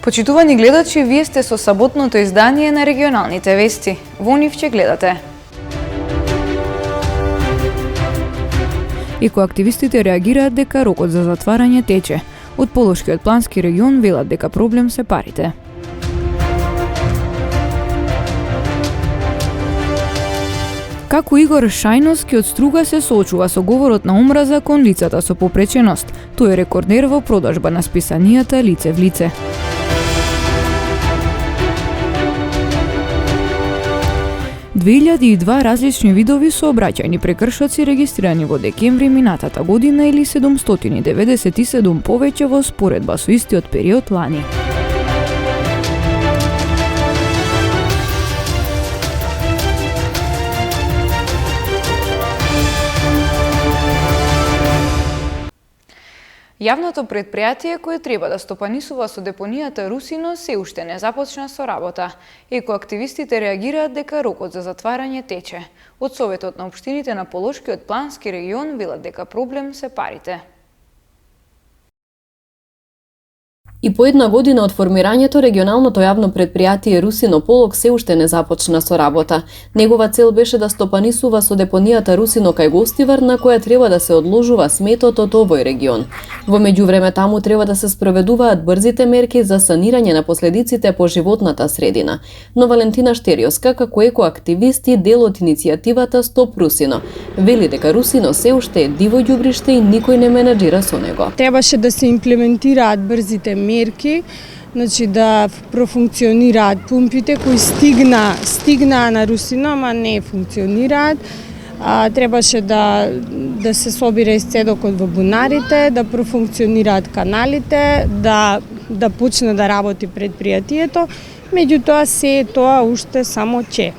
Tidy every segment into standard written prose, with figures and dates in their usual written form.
Почитувани гледачи, вие сте со саботното издание на регионалните вести. Во нив ќе гледате. Екоактивистите реагираат дека рокот за затварање тече. Од Полошкиот плански регион велат дека проблем се парите. Како Игор Шајновски од Струга се соочува со говорот на омраза кон лицата со попреченост. Тој е рекордер во продажба на списанијата лице в лице. ...2002 различни видови сообраќајни прекршоци регистрирани во декември минатата година или 797 повеќе во споредба со истиот период лани. Јавното претпријатие кое треба да стопанисува со депонијата Русино се уште не започна со работа. Екоактивистите реагираат дека рокот за затварање тече. Од Советот на општините на Полошкиот плански регион велат дека проблем се парите. И по една година од формирањето, регионалното јавно претпријатие Русино Полок се уште не започна со работа. Негова цел беше да стопанисува со депонијата Русино кај Гостивар, на која треба да се одложува сметот од овој регион. Во меѓувреме таму треба да се спроведуваат брзите мерки за санирање на последиците по животната средина. Но Валентина Штериоска, како екоактивист и дел од иницијативата Стоп Русино, вели дека Русино се уште е диво ѓубриште и никој не менаџира со него. Требаше да се имплементираат брзите мерки, значи да профункционираат пумпите кои стигнаа на Русино, ама не функционираат. Требаше да се собира исцедокот во бунарите, да профункционираат каналите, да почне да работи предпријатието. Меѓутоа се тоа уште само че.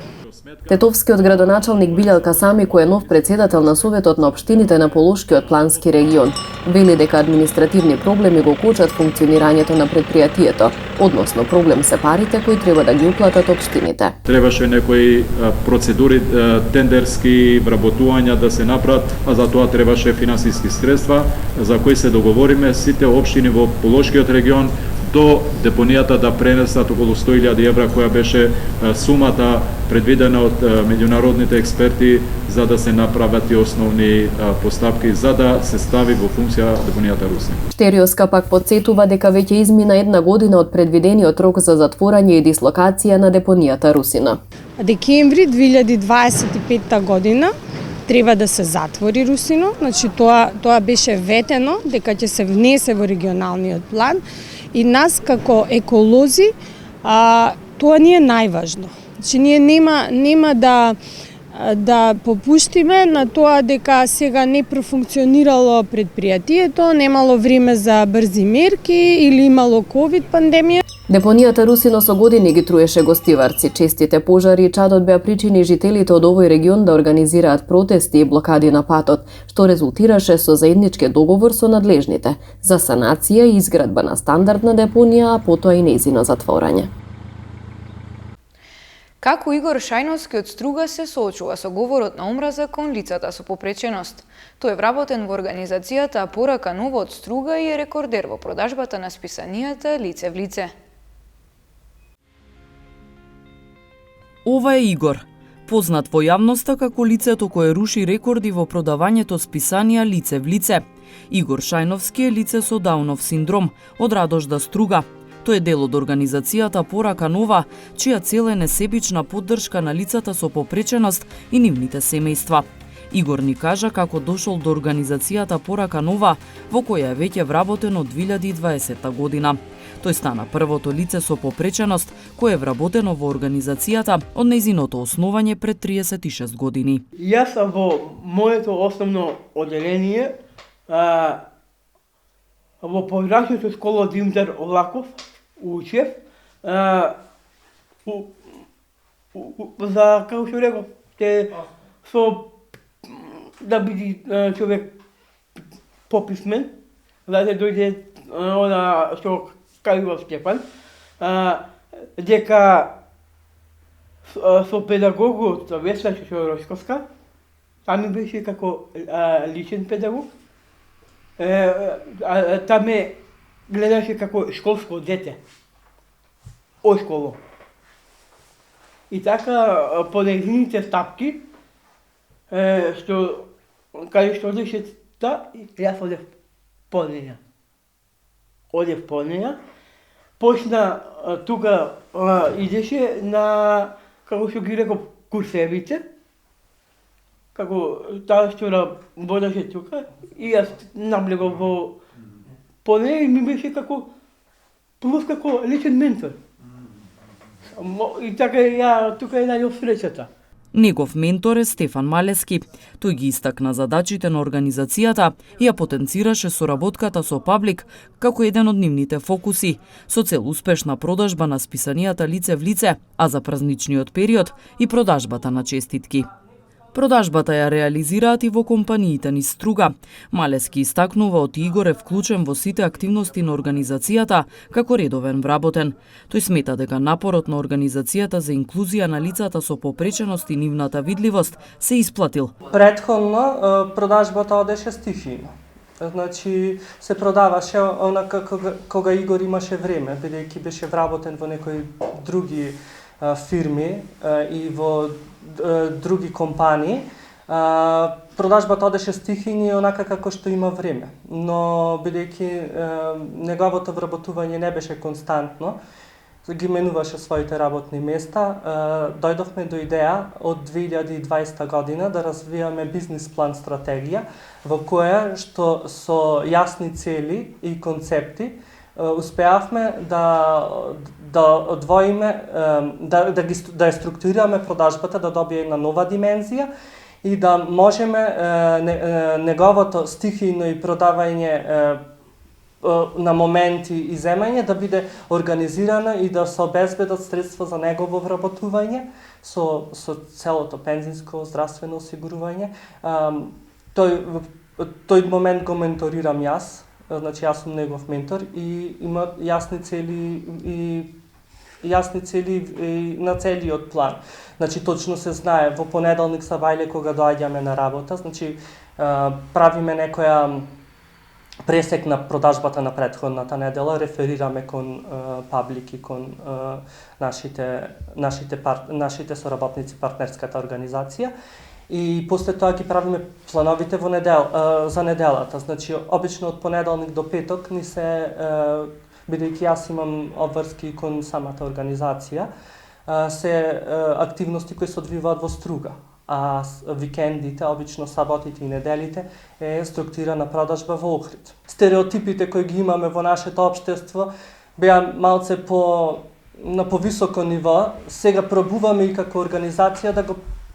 Тетовскиот градоначалник Билјалка Сами, кој е нов председател на Советот на општините на Полошкиот плански регион, вели дека административни проблеми го кочат функционирањето на предпријатието, односно проблем се парите кои треба да ги уплатат општините. Требаше некои процедури тендерски вработувања да се направат, а за тоа требаше финансиски средства за кои се договориме сите општини во Полошкиот регион до депонијата да пренесат околу 100.000 евра која беше сумата предвидена од меѓународните експерти за да се направат и основни поставки за да се стави во функција депонијата Руси. Штериоска пак подсетува дека веќе измина една година од предвидениот рок за затворање и дислокација на депонијата Русино. Декември 2025 година треба да се затвори Русино, значи тоа беше ветено дека ќе се внесе во регионалниот план. И нас како еколози, тоа ни е најважно. Значи ние нема да попуштиме на тоа дека сега не профункционирало предпријатието, немало време за брзи мерки или имало ковид пандемија. Депонијата Русино со години ги труеше гостиварци. Честите пожари и чадот беа причини жителите од овој регион да организираат протести и блокади на патот, што резултираше со заеднички договор со надлежните за санација и изградба на стандардна депонија, а потоа и нејзино затворање. Како Игор Шајновски од Струга се соочува со говорот на омраза кон лицата со попреченост. Тој е вработен во организацијата Порака Нова од Струга и е рекордер во продажбата на списанијата лице в лице. Ова е Игор, познат во јавноста како лицето кое руши рекорди во продавањето списанија лице в лице. Игор Шајновски е лице со Даунов синдром, од Радожда Струга. Тој е дел од организацијата Порака Нова, чија цел е несебична поддршка на лицата со попреченост и нивните семејства. Игор ни кажа како дошол до организацијата Порака Нова, во која е веќе вработен од 2020 година. Тој стана првото лице со попреченост кое е вработено во организацијата од нејзиното основање пред 36 години. Јас сам во моето основно одделение во пограничната школа Димитар Олаков учев за, како што реков, со да биде човек пописмен, да се дојде она што кажува Степан, дека со педагогот Весна Шорошковска, таме беше како личен педагог, таме гледаше како школско дете. осколо. И така, по незините стапки, каде што одеше јас одев по неја. Одев по неја, почна тука идеше на, како што ги реков, курсевите, како таа што работеше тука, и јас наблегов по неја и ми беше како, плюс како личен ментор. И така тука најдов среќата. Негов ментор е Стефан Малески. Тој ги истакна задачите на организацијата и ја потенцираше соработката со Паблик како еден од нивните фокуси, со цел успешна продажба на списанијата лице в лице, а за празничниот период и продажбата на честитки. Продажбата ја реализираат и во компаниите низ Струга. Малески истакнува од Игор е вклучен во сите активности на организацијата како редовен вработен. Тој смета дека напорот на организацијата за инклузија на лицата со попреченост и нивната видливост се исплатил. Претходно продажбата одеше стихијно. Значи се продаваше онака кога Игор имаше време, бидејќи беше вработен во некои други фирми и во други компании. Продажбата одеше стихијно онака како што има време, но бидејќи неговото вработување не беше константно, ги менуваше своите работни места, дојдовме до идеја од 2020 година да развијаме бизнис план стратегија во која што со јасни цели и концепти успеавме да одвоиме, да ја структурираме продажбата, да добие една нова димензија и да можеме неговото стихијно и продавање на моменти и земање да биде организирано и да се обезбедат средства за негово вработување со целото пензинско здравствено осигурување. Тој момент го менторирам јас. Значи јас сум негов ментор и има јасни цели на целиот план. Значи точно се знае во понеделник са вајле кога доаѓаме на работа, значи правиме некоја пресек на продажбата на претходната недела, реферираме кон Паблик и кон нашите соработници партнерската организација. И после тоа ги правиме плановите за неделата. Значи, обично од понеделник до петок ни се, бидејќи јас имам обврски кон самата организација, се активности кои се одвиваат во Струга. А викендите, обично саботите и неделите, е структурирана продажба во Охрид. Стереотипите кои ги имаме во нашето општество беа малце на повисоко ниво. Сега пробуваме и како организација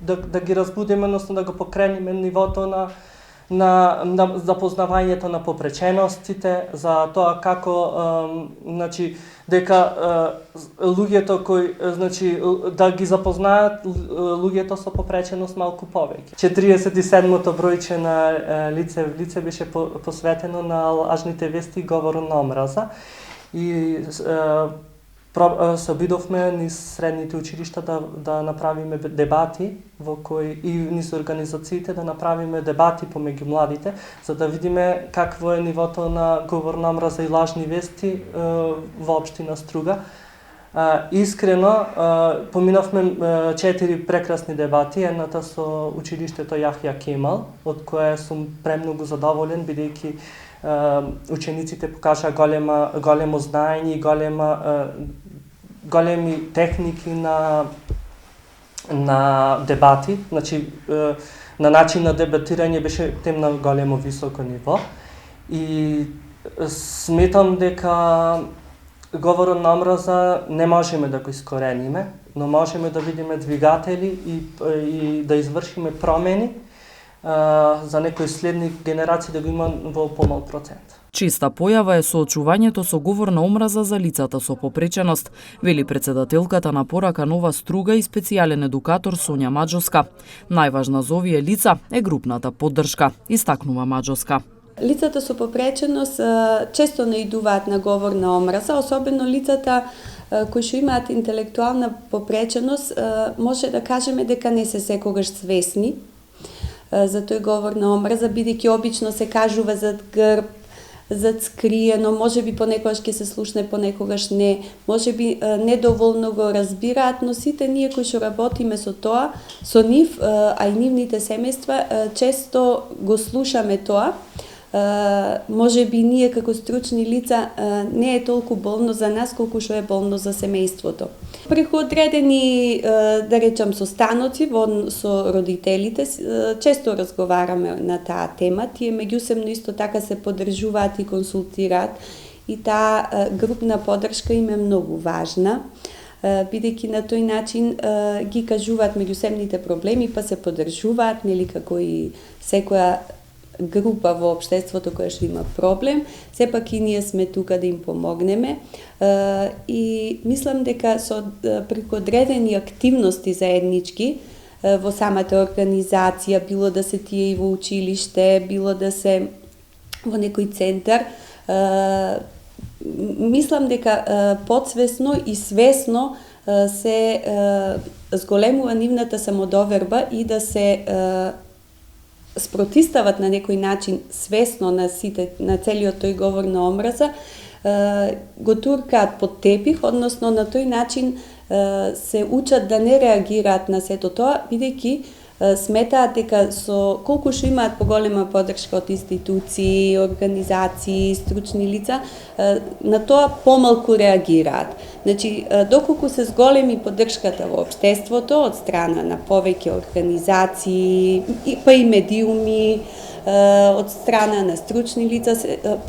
да ги разбудиме, односно да го покренеме нивото на запознавањето на попреченостите, за тоа како дека луѓето кои да ги запознаат луѓето со попреченост малку повеќе. 47-то бројче на лице в лице беше посветено на лажните вести и говор на омраза и се обидовме низ средните училишта да направиме дебати во кои и низ организациите да направиме дебати помеѓу младите, за да видиме какво е нивото на говор на омраза и лажни вести во општина Струга. Искрено, поминавме 4 прекрасни дебати, едната со училиштето Јахја Кемал, од кое сум премногу задоволен, бидејќи учениците покажаа големо знаење и големи техники на дебати, значи на начин на дебатирање беше тем на големо високо ниво и сметам дека говорот на омраза не можеме да го искорениме, но можеме да видиме двигатели и да извршиме промени за некои следни генерации да го има во помал процент. Честа појава е соочувањето со говор на омраза за лицата со попреченост, вели председателката на порака Нова Струга и специјален едукатор Сонја Маџоска. Најважна за овие лица е групната поддршка, истакнува Маџоска. Лицата со попреченост често наидуваат на говор на омраза, особено лицата кои што имаат интелектуална попреченост, може да кажеме дека не се секогаш свесни за тој говор на омраза, бидејќи обично се кажува зад грб, зацкриено, можеби понекогаш ќе се слушне, понекогаш не, можеби недоволно го разбираат, но сите ние кои што работиме со тоа, со нив, а и нивните семејства, често го слушаме тоа. Можеби ние како стручни лица не е толку болно за нас колку што е болно за семејството. Преку одредени, да речам, состаноци со родителите, често разговараме на таа тема. Тие меѓусебно исто така се поддржуваат и консултираат и таа групна поддршка им е многу важна, бидејќи на тој начин ги кажуваат меѓусебните проблеми, па се поддржуваат, нели, како и секоја група во општеството која што има проблем, сепак и ние сме тука да им помогнеме и мислам дека со преку одредени активности заеднички во самата организација, било да се тие и во училиште, било да се во некој центар, мислам дека подсвесно и свесно се зголемува нивната самодоверба и да се спротистават на некој начин свесно на целиот тој говор на омраза, го туркаат под тепих, односно на тој начин се учат да не реагираат на сето тоа, бидејќи сметаат дека со колку што имаат поголема поддршка од институции, организации, стручни лица, на тоа помалку реагираат. Значи, доколку се зголеми поддршката во општеството од страна на повеќе организации, па и медиуми, од страна на стручни лица,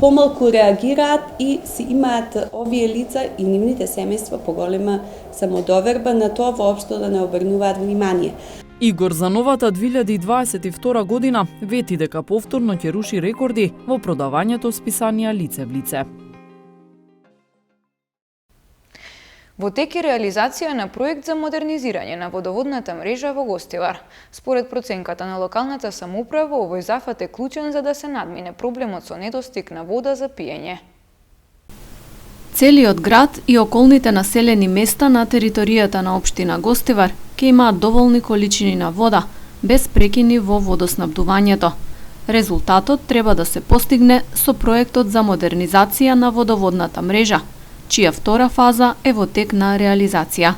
помалку реагираат и си имаат овие лица и нивните семејства поголема самодоверба на тоа воопшто да не обрнуваат внимание. Игор за новата 2022 година вети дека повторно ќе руши рекорди во продавањето списанија лице в лице. Во тек е реализација на проект за модернизирање на водоводната мрежа во Гостивар. Според проценката на локалната самоуправа, овој зафат е клучен за да се надмине проблемот со недостиг на вода за пиење. Целиот град и околните населени места на територијата на општина Гостивар ќе имаат доволни количини на вода, без прекини во водоснабдувањето. Резултатот треба да се постигне со проектот за модернизација на водоводната мрежа, чија втора фаза е во тек на реализација.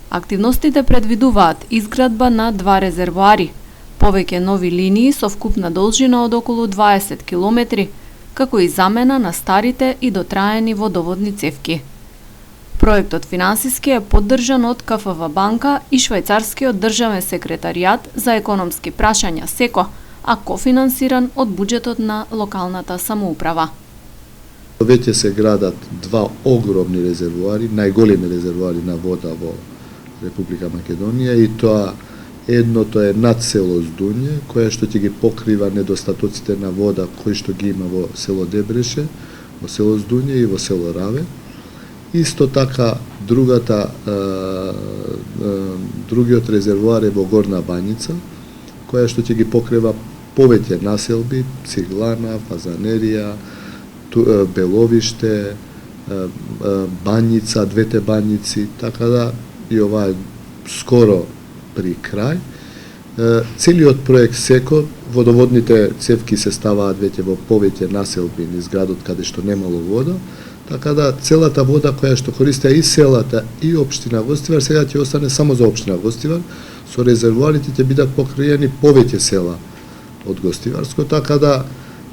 Активностите предвидуваат изградба на 2 резервоари, повеќе нови линии со вкупна должина од околу 20 километри, како и замена на старите и дотраени водоводни цевки. Проектот финансиски е поддржан од КФВ банка и швајцарскиот државен секретаријат за економски прашања СЕКО, а кофинансиран од буџетот на локалната самоуправа. Веќе се градат 2 огромни резервоари, најголеми резервоари на вода во Република Македонија, и тоа едното е над село Здуње, кое што ќе ги покрива недостатоците на вода кои што ги има во село Дебреше, во село Здуње и во село Раве. Исто така другиот резервоар е во Горна Бањица, која што ќе ги покрива повеќе населби, Циглана, Фазанерија, Беловиште, Бањица, двете Бањици, така да и ова е скоро при крај. Целиот проект СЕКО, водоводните цевки се ставаат веќе во повеќе населби низ градот каде што немало вода, така да целата вода која што користеа и селата и општина Гостивар сега ќе остане само за општина Гостивар, со резервоарите ќе бидат покриени повеќе села од Гостиварско, така да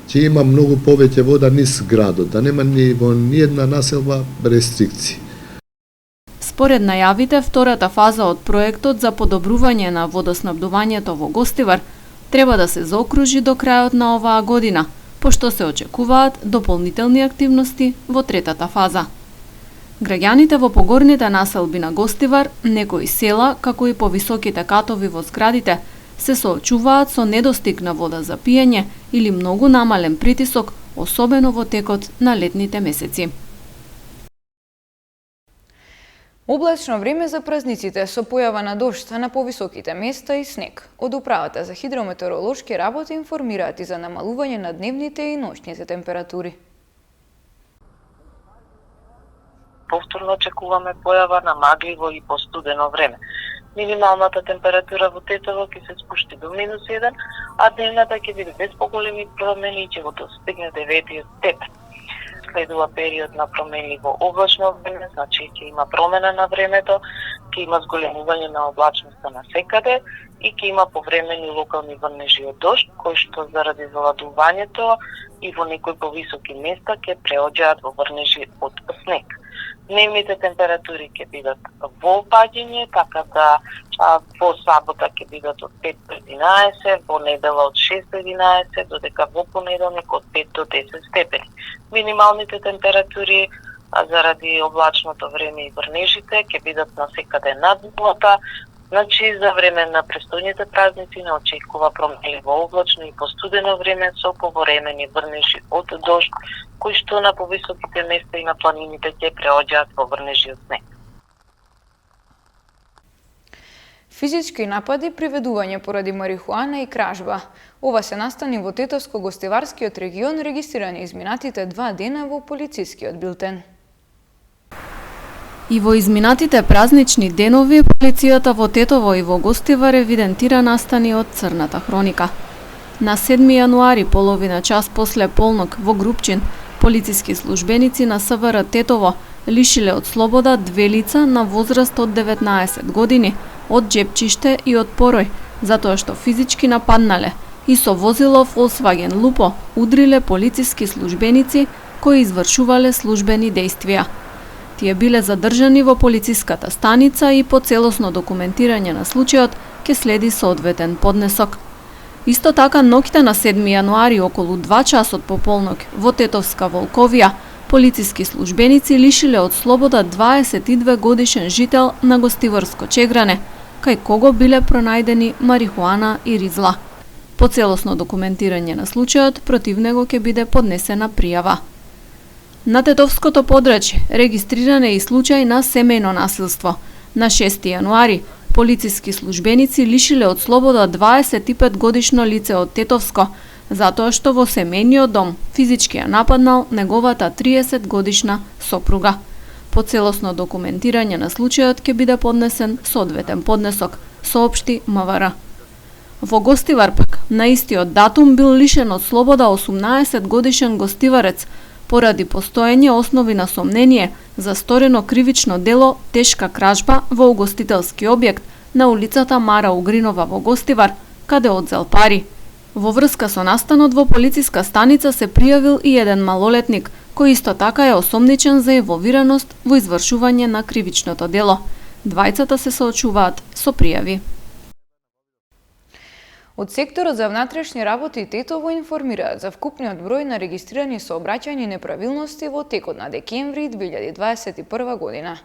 ќе има многу повеќе вода низ градот, да нема ни во ниедна населба рестрикции. Според најавите, втората фаза од проектот за подобрување на водоснабдувањето во Гостивар треба да се заокружи до крајот на оваа година, пошто се очекуваат дополнителни активности во третата фаза. Граѓаните во погорните населби на Гостивар, некои села, како и повисоките катови во зградите, се соочуваат со недостиг на вода за пиење или многу намален притисок, особено во текот на летните месеци. Облачно време за празниците со појава на дожд на повисоките места и снег. Од Управата за хидрометеоролошки работи информираат и за намалување на дневните и ноќните температури. Повторно очекуваме појава на магливо и постудено време. Минималната температура во Тетово ќе се спушти до -1, а дневната ќе биде без поголеми промени и ќе го достигне 9 степен. Следува период на променливо облачно време, значи ќе има промена на времето, ќе има зголемување на облачноста на секаде и ќе има повремени локални врнежи од дожд, кои што заради заладувањето и во некои повисоки места ќе преоѓаат во врнежи од снег. Дневните температури ќе бидат во опаѓање, така да во сабота ќе бидат од 5 до 11, во недела од 6 до 11, додека во понеделник од 5 до 10 степени. Минималните температури заради облачното време и врнежите ќе бидат насекаде над нулата. Значи, за време на престојните празници не очекува променливо облачно и постудено време со повремени врнежи од дожд, кои што на повисоките места и на планините ќе преоѓаат во врнежи од снег. Физички напади, приведување поради марихуана и кражба. Ова се настани во Тетовско-гостиварскиот регион, регистрирани изминатите 2 дена во полицискиот билтен. И во изминатите празнични денови, полицијата во Тетово и во Гостивар евидентира настани од црната хроника. На 7 јануари, половина час после полнок во Групчин, полициски службеници на СВР Тетово лишиле од слобода 2 лица на возраст од 19 години, од джепчиште и од порој, затоа што физички нападнале и со возило Volkswagen Lupo удриле полициски службеници кои извршувале службени дејствија. Тие биле задржани во полициската станица и по целосно документирање на случајот ќе следи соодветен поднесок. Исто така, ноќта на 7 јануари околу 2 часот по полнок во Тетовска Волковија, полициски службеници лишиле од слобода 22 годишен жител на Гостиварско Чегране, кај кого биле пронајдени марихуана и ризла. По целосно документирање на случајот, против него ќе биде поднесена пријава. На Тетовското подрачје регистриран е и случај на семејно насилство. На 6 јануари, полициски службеници лишиле од слобода 25 годишно лице од Тетовско, затоа што во семејниот дом физички ја нападнал неговата 30 годишна сопруга. По целосно документирање на случајот ќе биде поднесен соодветен поднесок, соопшти МВР. Во Гостивар пак, на истиот датум бил лишен од слобода 18 годишен гостиварец, поради постоење основи на сомнение за сторено кривично дело тешка кражба во угостителски објект на улицата Мара Угринова во Гостивар, каде одзел пари. Во врска со настанот во полициска станица се пријавил и еден малолетник, кој исто така е осомничен за инволвираност во извршување на кривичното дело. Двајцата се соочуваат со пријави. Од секторот за внатрешни работи Тетово информираат за вкупниот број на регистрирани сообраќајни неправилности во текот на декември 2021 година.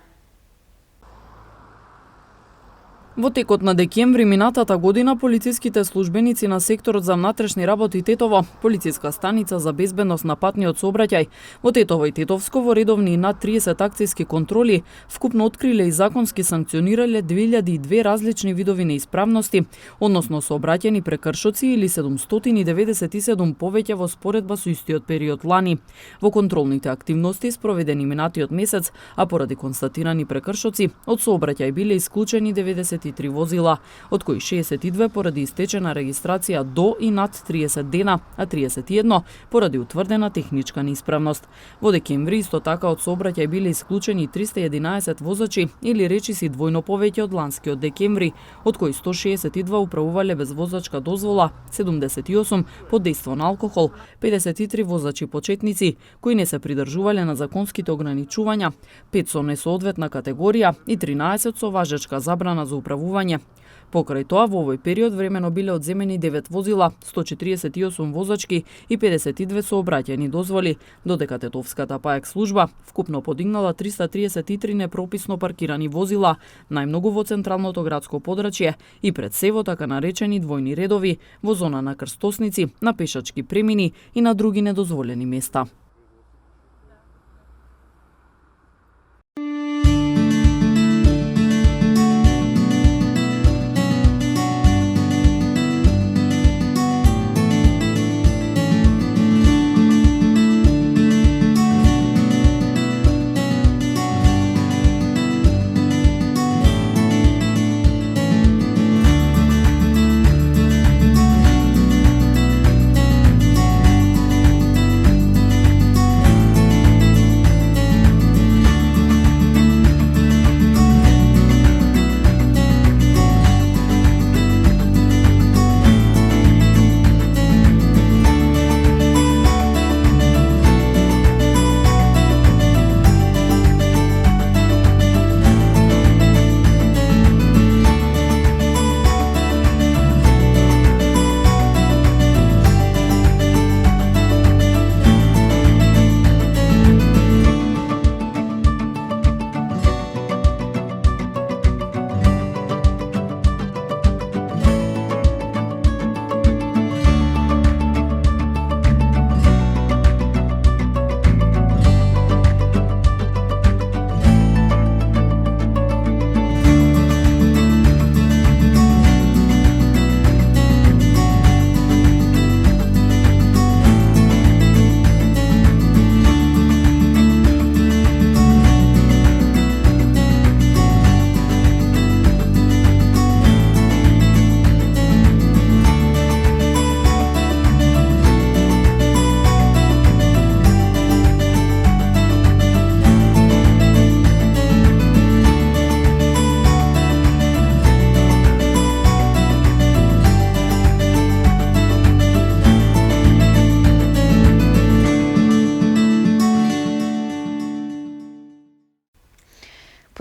Во текот на декември минатата година полициските службеници на секторот за внатрешни работи Тетово, полициска станица за безбедност на патниот сообраќај во Тетово и Тетовско во редовни и над 30 акцијски контроли, вкупно откриле и законски санкционирале 2002 различни видови неисправности, односно сообраќајни прекршоци или 797 повеќе во споредба со истиот период лани. Во контролните активности спроведени минатиот месец, а поради констатирани прекршоци, од сообраќај биле исклучени 93 возила, од кои 62 поради истечена регистрација до и над 30 дена, а 31 поради утврдена техничка неисправност. Во декември исто така од сообраќај биле исклучени 311 возачи или речиси двојно повеќе од ланскиот декември, од кои 162 управувале без возачка дозвола, 78 под дејство на алкохол, 53 возачи почетници кои не се придржувале на законските ограничувања, 5 со несоодветна категорија и 13 со важечка забрана за управување. Покрај тоа, во овој период времено биле одземени 9 возила, 148 возачки и 52 сообраќајни дозволи, додека Тетовската ПАЕК служба вкупно подигнала 333 непрописно паркирани возила, најмногу во централното градско подрачје и пред се во така наречени двојни редови, во зона на крстосници, на пешачки премини и на други недозволени места.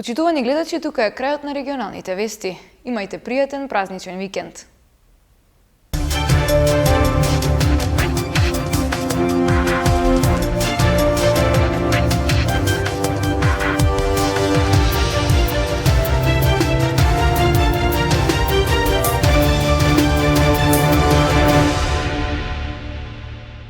Почитувани гледачи, тука е крајот на регионалните вести. Имајте пријатен празничен викенд.